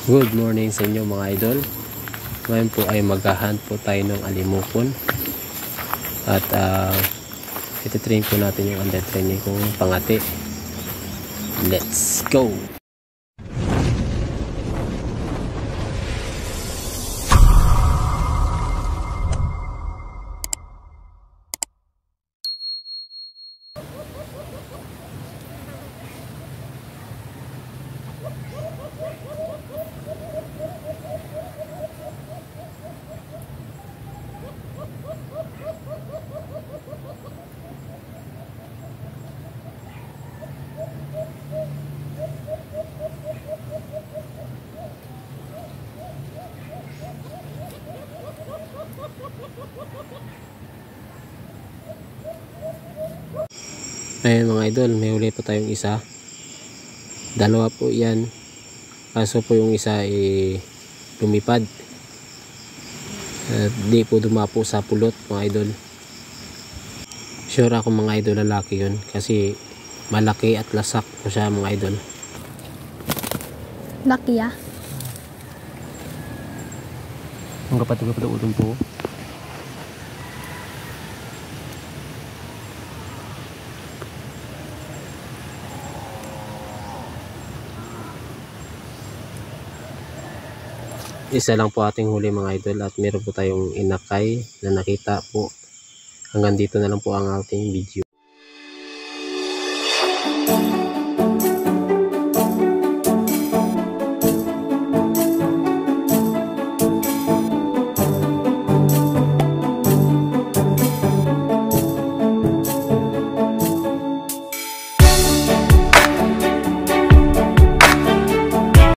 Good morning sa inyo mga idol. Ngayon po ay maghahunt po tayo ng alimupon. At ititrain po natin yung under training kong pangati. Let's go! Ayan mga idol, may huli po tayong isa. Dalawa po yan. Kaso po yung isa ay lumipad. Di po dumapo sa pulot mga idol. Sure ako mga idol lalaki yun. Kasi malaki at lasak po siya mga idol. Laki ah. Ang kapatid udong po. Isa lang po ating huli mga idol at meron po tayong inakay na nakita po. Hanggang dito na lang po ang ating video.